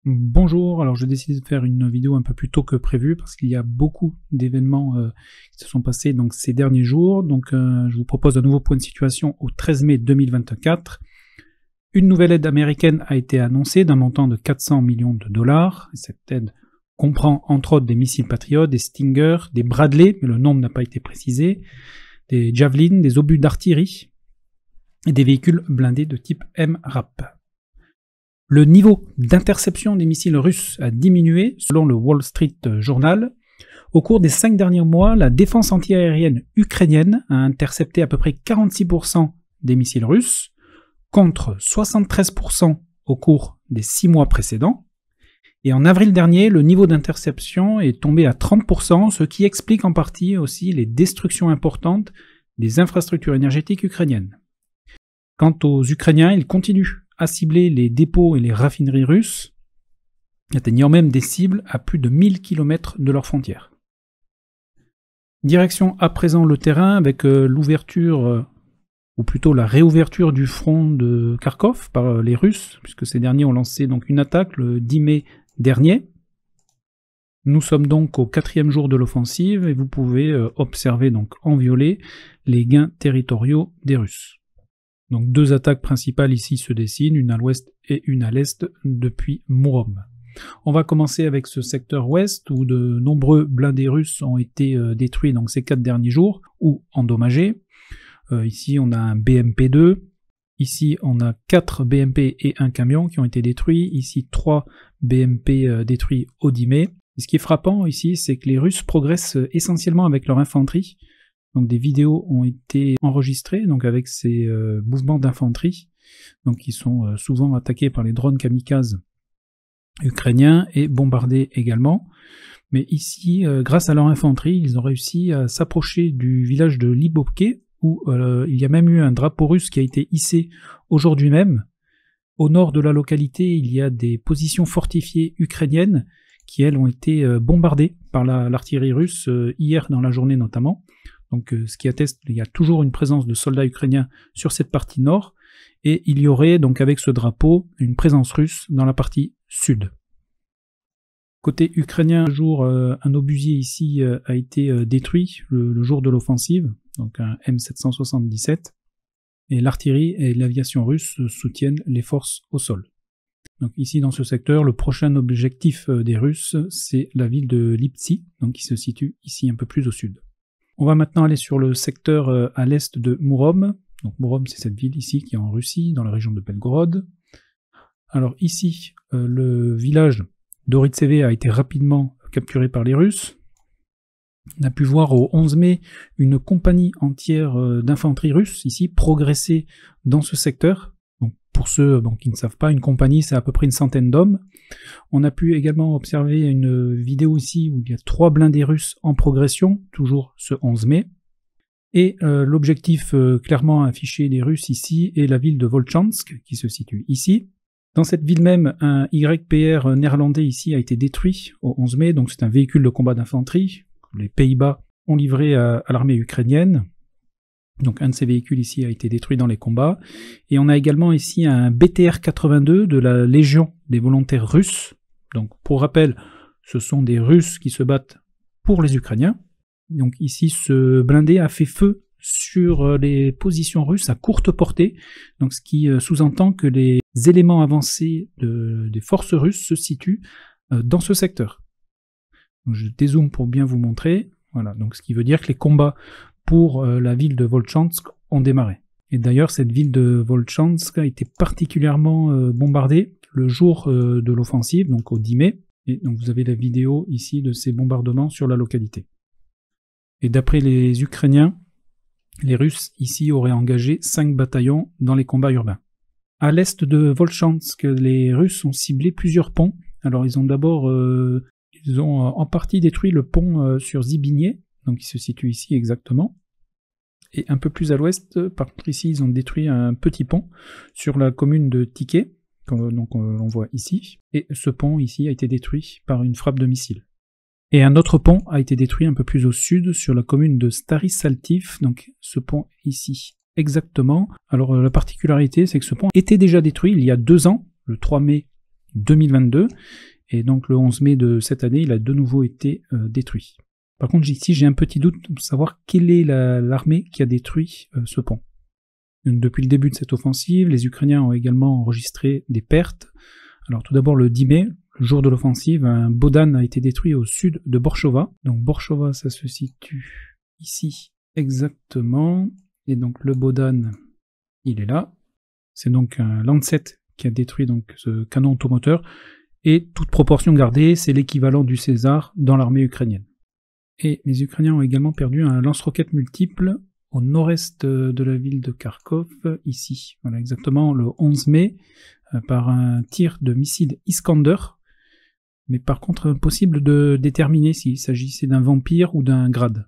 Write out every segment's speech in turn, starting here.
Bonjour, alors j'ai décidé de faire une vidéo un peu plus tôt que prévu parce qu'il y a beaucoup d'événements qui se sont passés donc, ces derniers jours. Donc je vous propose un nouveau point de situation au 13 mai 2024. Une nouvelle aide américaine a été annoncée d'un montant de 400 millions de dollars. Cette aide comprend entre autres des missiles Patriot, des Stinger, des Bradley, mais le nombre n'a pas été précisé, des Javelin, des obus d'artillerie et des véhicules blindés de type MRAP. Le niveau d'interception des missiles russes a diminué selon le Wall Street Journal. Au cours des 5 derniers mois, la défense antiaérienne ukrainienne a intercepté à peu près 46% des missiles russes, contre 73% au cours des 6 mois précédents. Et en avril dernier, le niveau d'interception est tombé à 30%, ce qui explique en partie aussi les destructions importantes des infrastructures énergétiques ukrainiennes. Quant aux Ukrainiens, ils continuent à cibler les dépôts et les raffineries russes, atteignant même des cibles à plus de 1000 km de leurs frontières. Direction à présent le terrain avec l'ouverture, ou plutôt la réouverture du front de Kharkov par les Russes, puisque ces derniers ont lancé donc une attaque le 10 mai dernier. Nous sommes donc au 4e jour de l'offensive et vous pouvez observer donc en violet les gains territoriaux des Russes. Donc 2 attaques principales ici se dessinent, une à l'ouest et une à l'est depuis Murom. On va commencer avec ce secteur ouest où de nombreux blindés russes ont été détruits donc ces 4 derniers jours ou endommagés. Ici on a un BMP-2, ici on a 4 BMP et un camion qui ont été détruits, ici 3 BMP détruits au 10 mai. Et ce qui est frappant ici, c'est que les Russes progressent essentiellement avec leur infanterie. Donc des vidéos ont été enregistrées donc avec ces mouvements d'infanterie, donc qui sont souvent attaqués par les drones kamikazes ukrainiens et bombardés également. Mais ici, grâce à leur infanterie, ils ont réussi à s'approcher du village de Libovke, où il y a même eu un drapeau russe qui a été hissé aujourd'hui même. Au nord de la localité, il y a des positions fortifiées ukrainiennes qui, elles, ont été bombardées par l'artillerie russe hier dans la journée notamment. Donc, ce qui atteste qu'il y a toujours une présence de soldats ukrainiens sur cette partie nord, et il y aurait donc avec ce drapeau une présence russe dans la partie sud. Côté ukrainien, un obusier ici a été détruit le jour de l'offensive, donc un M777, et l'artillerie et l'aviation russe soutiennent les forces au sol. Donc ici dans ce secteur, le prochain objectif des Russes, c'est la ville de Liptsi, donc qui se situe ici un peu plus au sud. On va maintenant aller sur le secteur à l'est de Murom. Donc Murom, c'est cette ville ici qui est en Russie, dans la région de Belgorod. Alors ici, le village d'Oritseve a été rapidement capturé par les Russes. On a pu voir au 11 mai une compagnie entière d'infanterie russe ici progresser dans ce secteur. Donc pour ceux qui ne savent pas, une compagnie c'est à peu près une centaine d'hommes. On a pu également observer une vidéo ici où il y a 3 blindés russes en progression, toujours ce 11 mai. Et l'objectif clairement affiché des Russes ici est la ville de Volchansk, qui se situe ici. Dans cette ville même, un YPR néerlandais ici a été détruit au 11 mai, donc c'est un véhicule de combat d'infanterie. Les Pays-Bas ont livré à l'armée ukrainienne. Donc un de ces véhicules ici a été détruit dans les combats. Et on a également ici un BTR-82 de la Légion des volontaires russes. Donc pour rappel, ce sont des Russes qui se battent pour les Ukrainiens. Donc ici, ce blindé a fait feu sur les positions russes à courte portée, donc ce qui sous-entend que les éléments avancés des forces russes se situent dans ce secteur. Donc je dézoome pour bien vous montrer. Voilà, donc ce qui veut dire que les combats pour la ville de Volchansk ont démarré. Et d'ailleurs, cette ville de Volchansk a été particulièrement bombardée le jour de l'offensive, donc au 10 mai. Et donc vous avez la vidéo ici de ces bombardements sur la localité. Et d'après les Ukrainiens, les Russes ici auraient engagé 5 bataillons dans les combats urbains. À l'est de Volchansk, les Russes ont ciblé plusieurs ponts. Alors ils ont d'abord en partie détruit le pont sur Zibinier, donc qui se situe ici exactement. Et un peu plus à l'ouest, par contre ici, ils ont détruit un petit pont sur la commune de Tiké, donc on voit ici. Et ce pont ici a été détruit par une frappe de missile. Et un autre pont a été détruit un peu plus au sud, sur la commune de Stary Saltiv, donc ce pont ici. Exactement. Alors la particularité, c'est que ce pont était déjà détruit il y a 2 ans, le 3 mai 2022. Et donc le 11 mai de cette année, il a de nouveau été détruit. Par contre, ici, j'ai un petit doute de savoir quelle est l'armée qui a détruit ce pont. Depuis le début de cette offensive, les Ukrainiens ont également enregistré des pertes. Alors tout d'abord, le 10 mai, le jour de l'offensive, un Bodan a été détruit au sud de Borchova. Donc Borchova, ça se situe ici exactement. Et donc le Bodan, il est là. C'est donc un Lancet qui a détruit donc ce canon automoteur. Et toute proportion gardée, c'est l'équivalent du César dans l'armée ukrainienne. Et les Ukrainiens ont également perdu un lance-roquettes multiple au nord-est de la ville de Kharkov, ici. Voilà, exactement le 11 mai, par un tir de missile Iskander. Mais par contre, impossible de déterminer s'il s'agissait d'un vampire ou d'un grade.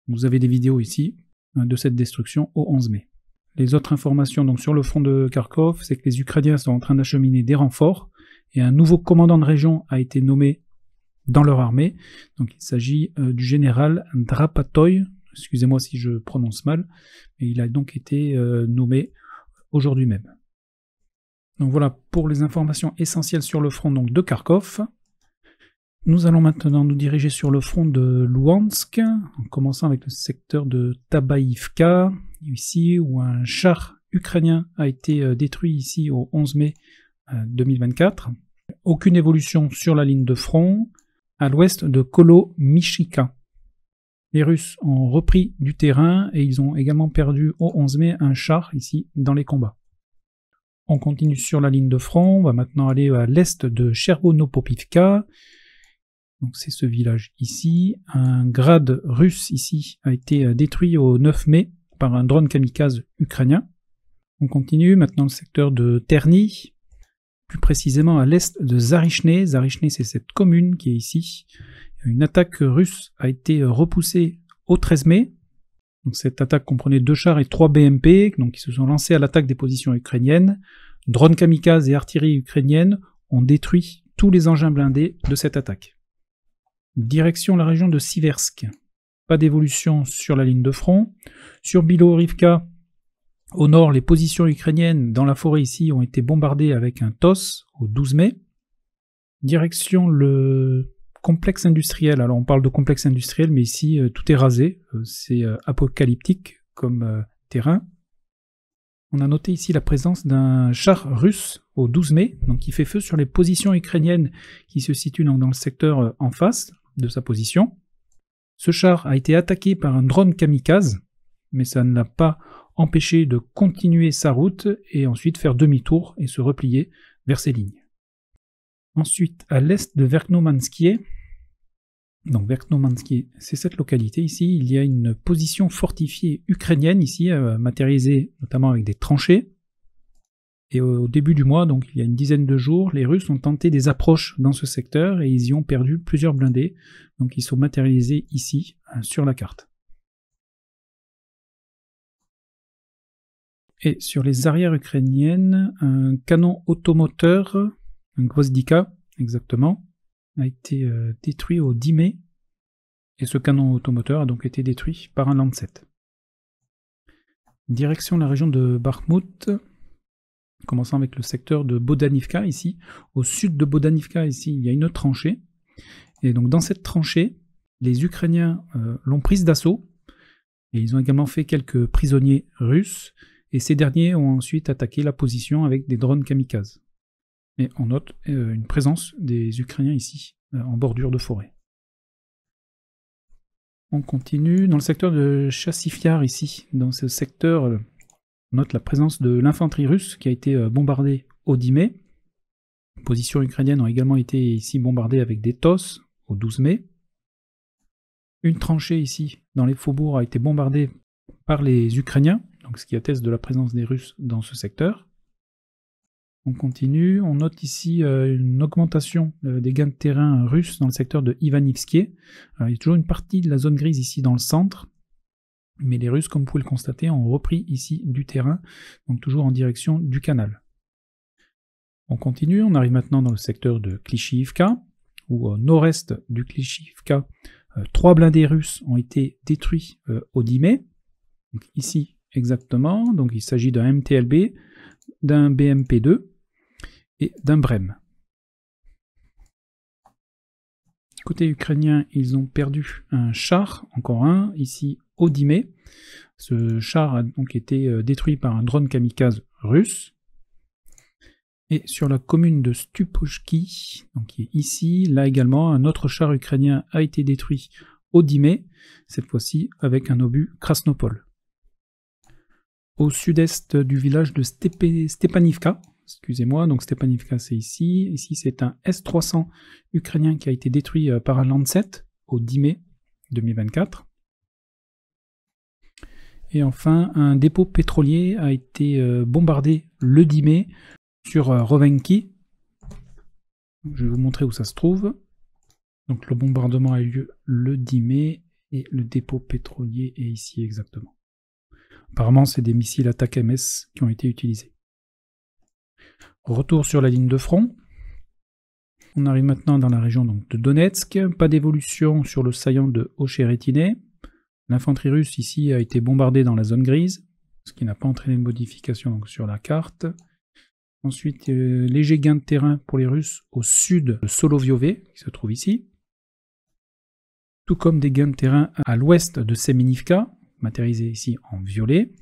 Vous avez des vidéos ici de cette destruction au 11 mai. Les autres informations donc sur le front de Kharkov, c'est que les Ukrainiens sont en train d'acheminer des renforts, et un nouveau commandant de région a été nommé dans leur armée. Donc il s'agit du général Drapatoy, excusez-moi si je prononce mal, mais il a donc été nommé aujourd'hui même. Donc voilà pour les informations essentielles sur le front donc, de Kharkov. Nous allons maintenant nous diriger sur le front de Louhansk, en commençant avec le secteur de Tabaïvka, ici où un char ukrainien a été détruit ici au 11 mai 2024. Aucune évolution sur la ligne de front, à l'ouest de Kolo-Michika. Les Russes ont repris du terrain et ils ont également perdu au 11 mai un char ici dans les combats. On continue sur la ligne de front, on va maintenant aller à l'est de Chervonopopivka. Donc c'est ce village ici. Un grade russe ici a été détruit au 9 mai par un drone kamikaze ukrainien. On continue maintenant le secteur de Terny, plus précisément à l'est de Zarishne. Zarishne, c'est cette commune qui est ici. Une attaque russe a été repoussée au 13 mai. Donc cette attaque comprenait 2 chars et 3 BMP, donc qui se sont lancés à l'attaque des positions ukrainiennes. Drones kamikazes et artillerie ukrainienne ont détruit tous les engins blindés de cette attaque. Direction la région de Siversk. Pas d'évolution sur la ligne de front. Sur Bilorivka, au nord, les positions ukrainiennes dans la forêt ici ont été bombardées avec un TOS au 12 mai. Direction le complexe industriel. Alors on parle de complexe industriel, mais ici tout est rasé. C'est apocalyptique comme terrain. On a noté ici la présence d'un char russe au 12 mai, donc qui fait feu sur les positions ukrainiennes qui se situent donc dans le secteur en face de sa position. Ce char a été attaqué par un drone kamikaze, mais ça ne l'a pas empêché de continuer sa route et ensuite faire demi-tour et se replier vers ses lignes. Ensuite, à l'est de Verkhnomanskie, donc Verkhnomanskie, c'est cette localité ici, il y a une position fortifiée ukrainienne ici, matérialisée notamment avec des tranchées. Et au début du mois, donc il y a une dizaine de jours, les Russes ont tenté des approches dans ce secteur et ils y ont perdu plusieurs blindés, donc ils sont matérialisés ici, sur la carte. Et sur les arrières ukrainiennes, un canon automoteur, un Gvozdika exactement, a été détruit au 10 mai, et ce canon automoteur a donc été détruit par un Lancet. Direction la région de Bakhmut, commençant avec le secteur de Bodanivka ici. Au sud de Bodanivka ici, il y a une tranchée, et donc dans cette tranchée, les Ukrainiens l'ont prise d'assaut, et ils ont également fait quelques prisonniers russes, et ces derniers ont ensuite attaqué la position avec des drones kamikazes. Et on note une présence des Ukrainiens ici, en bordure de forêt. On continue dans le secteur de Chassifiar ici. Dans ce secteur, on note la présence de l'infanterie russe qui a été bombardée au 10 mai. Les positions ukrainiennes ont également été ici bombardées avec des TOS au 12 mai. Une tranchée ici, dans les faubourgs, a été bombardée par les Ukrainiens, donc ce qui atteste de la présence des Russes dans ce secteur. On continue, on note ici une augmentation des gains de terrain russes dans le secteur de Ivanivsky. Il y a toujours une partie de la zone grise ici dans le centre, mais les Russes, comme vous pouvez le constater, ont repris ici du terrain, donc toujours en direction du canal. On continue, on arrive maintenant dans le secteur de Klishivka, où au nord-est du Klishivka, 3 blindés russes ont été détruits au 10 mai. Donc ici exactement, donc il s'agit d'un MTLB, d'un BMP2 et d'un Brem. Côté ukrainien, ils ont perdu un char, encore un, ici au Dimé. Ce char a donc été détruit par un drone kamikaze russe. Et sur la commune de Stupochki, donc qui est ici, là également, un autre char ukrainien a été détruit au Dimé, cette fois-ci avec un obus Krasnopol. Au sud-est du village de Stepanivka, excusez-moi, donc Stepanivka c'est ici, ici c'est un S-300 ukrainien qui a été détruit par un Lancet au 10 mai 2024. Et enfin, un dépôt pétrolier a été bombardé le 10 mai sur Rovenki. Je vais vous montrer où ça se trouve. Donc le bombardement a eu lieu le 10 mai et le dépôt pétrolier est ici exactement. Apparemment, c'est des missiles Attack-MS qui ont été utilisés. Retour sur la ligne de front. On arrive maintenant dans la région donc, de Donetsk. Pas d'évolution sur le saillant de Ocheretine. L'infanterie russe ici a été bombardée dans la zone grise, ce qui n'a pas entraîné de modification donc, sur la carte. Ensuite, léger gain de terrain pour les Russes au sud de Solovyové, qui se trouve ici. Tout comme des gains de terrain à l'ouest de Semenivka, matérialisé ici en violet.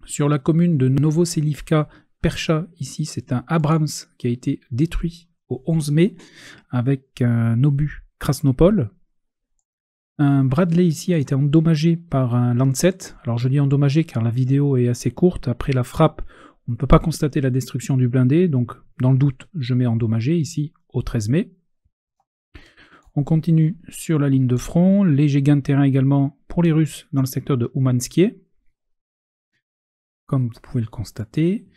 Sur la commune de Novoselivka, Percha, ici c'est un Abrams qui a été détruit au 11 mai avec un obus Krasnopol. Un Bradley ici a été endommagé par un Lancet. Alors je dis endommagé car la vidéo est assez courte. Après la frappe, on ne peut pas constater la destruction du blindé, donc dans le doute, je mets endommagé ici au 13 mai. On continue sur la ligne de front, léger gain de terrain également pour les Russes dans le secteur de Oumanskie, comme vous pouvez le constater.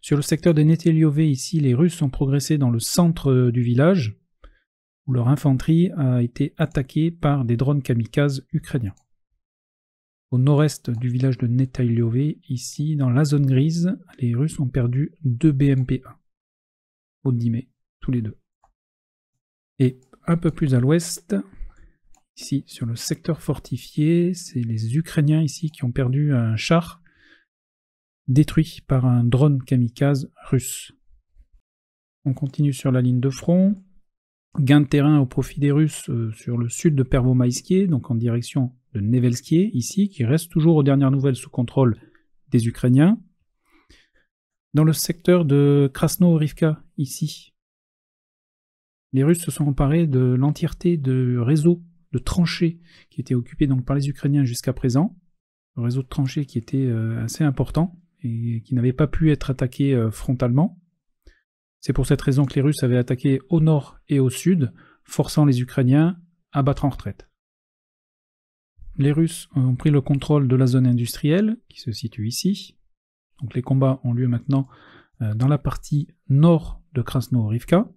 Sur le secteur de Netelyové, ici, les Russes ont progressé dans le centre du village, où leur infanterie a été attaquée par des drones kamikazes ukrainiens. Au nord-est du village de Netelyové, ici, dans la zone grise, les Russes ont perdu 2 BMP-1, au 10 mai, tous les deux. Et un peu plus à l'ouest, ici, sur le secteur fortifié, c'est les Ukrainiens ici qui ont perdu un char détruit par un drone kamikaze russe. On continue sur la ligne de front. Gain de terrain au profit des Russes sur le sud de Pervomaïskie, donc en direction de Nevelskie, ici, qui reste toujours aux dernières nouvelles sous contrôle des Ukrainiens. Dans le secteur de Krasnohorivka, ici, les Russes se sont emparés de l'entièreté du réseau de tranchées qui était occupé donc par les Ukrainiens jusqu'à présent. Le réseau de tranchées qui était assez important et qui n'avait pas pu être attaqué frontalement. C'est pour cette raison que les Russes avaient attaqué au nord et au sud, forçant les Ukrainiens à battre en retraite. Les Russes ont pris le contrôle de la zone industrielle, qui se situe ici. Donc les combats ont lieu maintenant dans la partie nord de Krasnohorivka.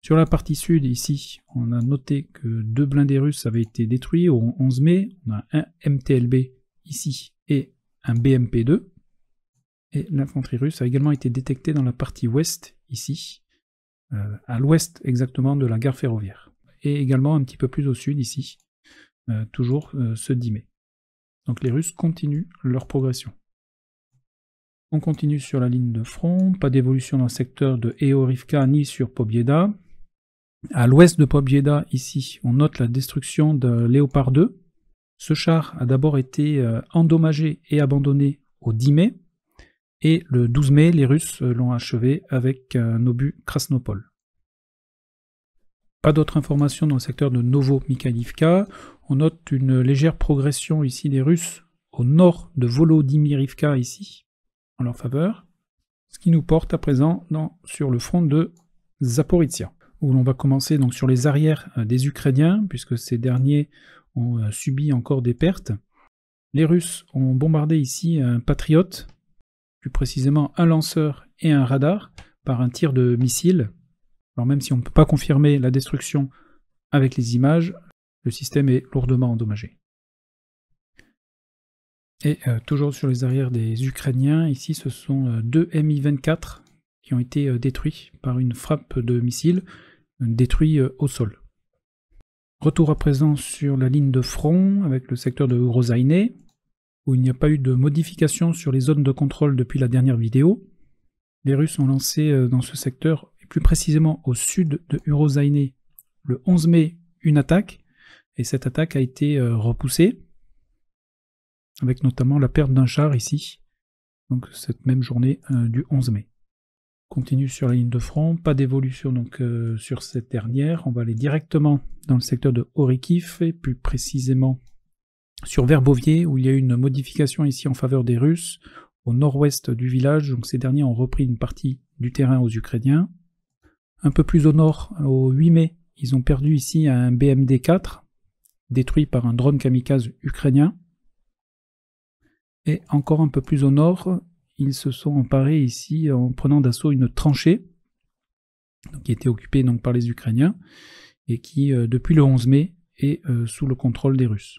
Sur la partie sud, ici, on a noté que 2 blindés russes avaient été détruits au 11 mai. On a un MTLB ici et un BMP-2. Et l'infanterie russe a également été détectée dans la partie ouest, ici, à l'ouest exactement de la gare ferroviaire. Et également un petit peu plus au sud, ici, toujours ce 10 mai. Donc les Russes continuent leur progression. On continue sur la ligne de front, pas d'évolution dans le secteur de Eorivka ni sur Pobieda. À l'ouest de Pobieda, ici, on note la destruction de Léopard 2. Ce char a d'abord été endommagé et abandonné au 10 mai. Et le 12 mai, les Russes l'ont achevé avec un obus Krasnopol. Pas d'autres informations dans le secteur de Novo-Mikhaïlivka. On note une légère progression ici des Russes au nord de Volodymyrivka ici, en leur faveur. Ce qui nous porte à présent sur le front de Zaporizhia, où l'on va commencer donc sur les arrières des Ukrainiens, puisque ces derniers ont subi encore des pertes. Les Russes ont bombardé ici un Patriot, plus précisément un lanceur et un radar, par un tir de missile. Alors même si on ne peut pas confirmer la destruction avec les images, le système est lourdement endommagé. Et toujours sur les arrières des Ukrainiens, ici ce sont 2 Mi-24 qui ont été détruits par une frappe de missile, détruits au sol. Retour à présent sur la ligne de front avec le secteur de Urozaine, où il n'y a pas eu de modification sur les zones de contrôle depuis la dernière vidéo. Les Russes ont lancé dans ce secteur, et plus précisément au sud de Urozaine, le 11 mai une attaque, et cette attaque a été repoussée, avec notamment la perte d'un char ici, donc cette même journée du 11 mai. On continue sur la ligne de front, pas d'évolution donc sur cette dernière, on va aller directement dans le secteur de Orikif, et plus précisément sur Verbovier, où il y a eu une modification ici en faveur des Russes, au nord-ouest du village, donc ces derniers ont repris une partie du terrain aux Ukrainiens. Un peu plus au nord, au 8 mai, ils ont perdu ici un BMD-4, détruit par un drone kamikaze ukrainien. Et encore un peu plus au nord, ils se sont emparés ici en prenant d'assaut une tranchée, donc, qui était occupée donc, par les Ukrainiens, et qui, depuis le 11 mai, est sous le contrôle des Russes.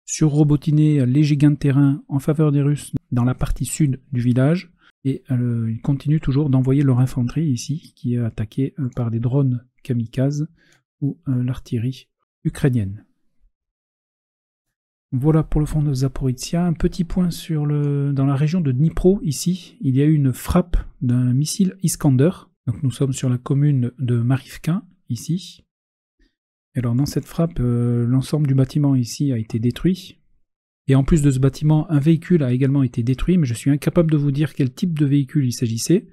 Sur Robotiné, léger gain de terrain en faveur des Russes dans la partie sud du village, et ils continuent toujours d'envoyer leur infanterie ici, qui est attaquée par des drones kamikazes ou l'artillerie ukrainienne. Voilà pour le front de Zaporizhia. Un petit point dans la région de Dnipro, ici, il y a eu une frappe d'un missile Iskander. Donc nous sommes sur la commune de Marivka, ici. Alors dans cette frappe, l'ensemble du bâtiment ici a été détruit. Et en plus de ce bâtiment, un véhicule a également été détruit, mais je suis incapable de vous dire quel type de véhicule il s'agissait.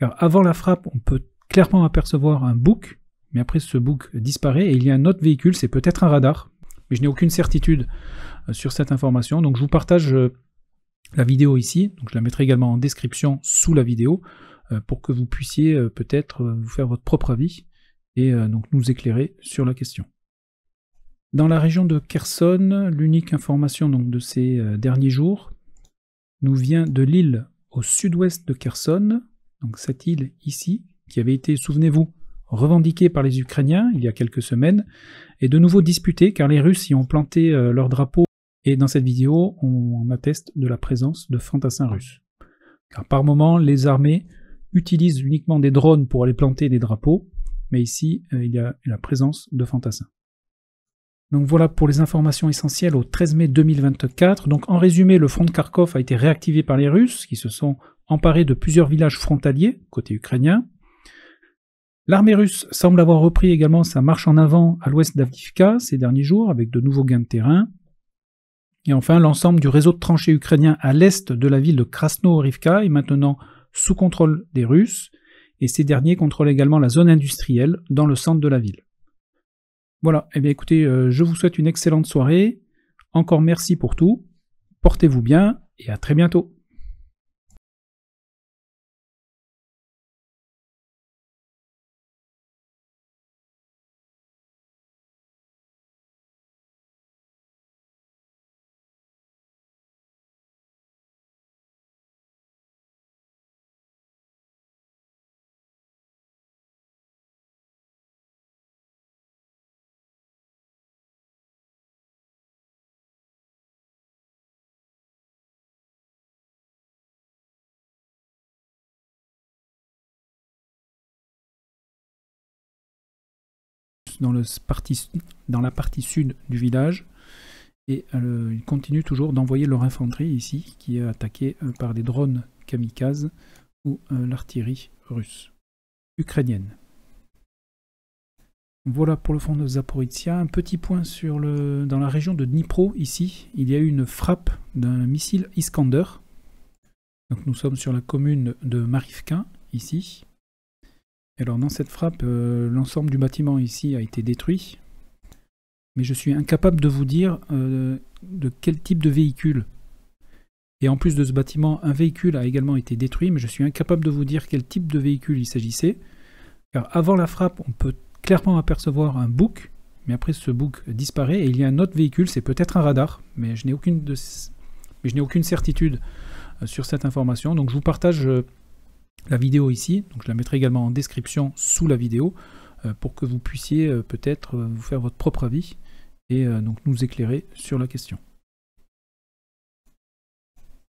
Car avant la frappe, on peut clairement apercevoir un bouc, mais après ce bouc disparaît et il y a un autre véhicule, c'est peut-être un radar. Mais je n'ai aucune certitude sur cette information, donc je vous partage la vidéo ici, donc je la mettrai également en description sous la vidéo, pour que vous puissiez peut-être vous faire votre propre avis, et donc nous éclairer sur la question. Dans la région de Kherson, l'unique information donc, de ces derniers jours nous vient de l'île au sud-ouest de Kherson, donc cette île ici, qui avait été, souvenez-vous, revendiquée par les Ukrainiens il y a quelques semaines, et de nouveau disputée car les Russes y ont planté leur drapeau, et dans cette vidéo on atteste de la présence de fantassins russes. Car par moment les armées utilisent uniquement des drones pour aller planter des drapeaux, mais ici il y a la présence de fantassins. Donc voilà pour les informations essentielles au 13 mai 2024. Donc en résumé, le front de Kharkov a été réactivé par les Russes, qui se sont emparés de plusieurs villages frontaliers, côté ukrainien. L'armée russe semble avoir repris également sa marche en avant à l'ouest d'Avdiivka ces derniers jours, avec de nouveaux gains de terrain. Et enfin, l'ensemble du réseau de tranchées ukrainien à l'est de la ville de Krasno-Horivka est maintenant sous contrôle des Russes, et ces derniers contrôlent également la zone industrielle dans le centre de la ville. Voilà, eh bien écoutez, je vous souhaite une excellente soirée, encore merci pour tout, portez-vous bien, et à très bientôt. Dans la partie sud du village, et ils continuent toujours d'envoyer leur infanterie ici, qui est attaquée par des drones kamikazes ou l'artillerie russe, ukrainienne. Voilà pour le front de Zaporizhia. Un petit point dans la région de Dnipro, ici, il y a eu une frappe d'un missile Iskander. Donc nous sommes sur la commune de Marivka, ici. Alors dans cette frappe, l'ensemble du bâtiment ici a été détruit, mais je suis incapable de vous dire de quel type de véhicule. Et en plus de ce bâtiment, un véhicule a également été détruit, mais je suis incapable de vous dire quel type de véhicule il s'agissait. Car avant la frappe, on peut clairement apercevoir un bouc, mais après ce bouc disparaît et il y a un autre véhicule, c'est peut-être un radar, mais je n'ai aucune certitude sur cette information. Donc je vous partage la vidéo ici, donc je la mettrai également en description sous la vidéo, pour que vous puissiez peut-être vous faire votre propre avis et donc nous éclairer sur la question.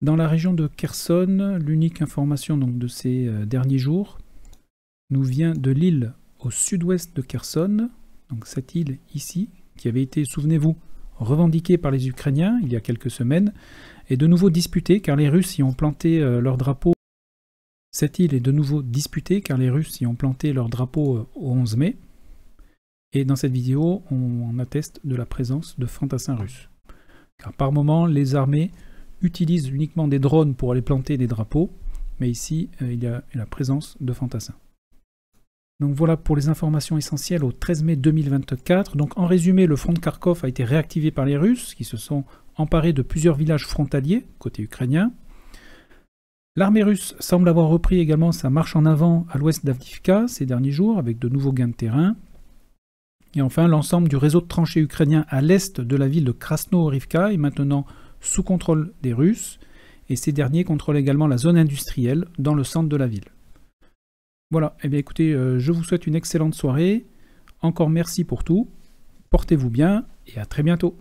Dans la région de Kherson, l'unique information donc, de ces derniers jours nous vient de l'île au sud-ouest de Kherson, donc cette île ici, qui avait été, souvenez-vous, revendiquée par les Ukrainiens il y a quelques semaines, et de nouveau disputée car les Russes y ont planté leur drapeau. Cette île est de nouveau disputée car les Russes y ont planté leur drapeau au 11 mai. Et dans cette vidéo, on atteste de la présence de fantassins russes. Car par moment, les armées utilisent uniquement des drones pour aller planter des drapeaux, mais ici, il y a la présence de fantassins. Donc voilà pour les informations essentielles au 13 mai 2024. Donc en résumé, le front de Kharkov a été réactivé par les Russes, qui se sont emparés de plusieurs villages frontaliers, côté ukrainien. L'armée russe semble avoir repris également sa marche en avant à l'ouest d'Avdiivka ces derniers jours, avec de nouveaux gains de terrain. Et enfin, l'ensemble du réseau de tranchées ukrainien à l'est de la ville de Krasno-Horivka est maintenant sous contrôle des Russes, et ces derniers contrôlent également la zone industrielle dans le centre de la ville. Voilà, eh bien écoutez, je vous souhaite une excellente soirée, encore merci pour tout, portez-vous bien et à très bientôt.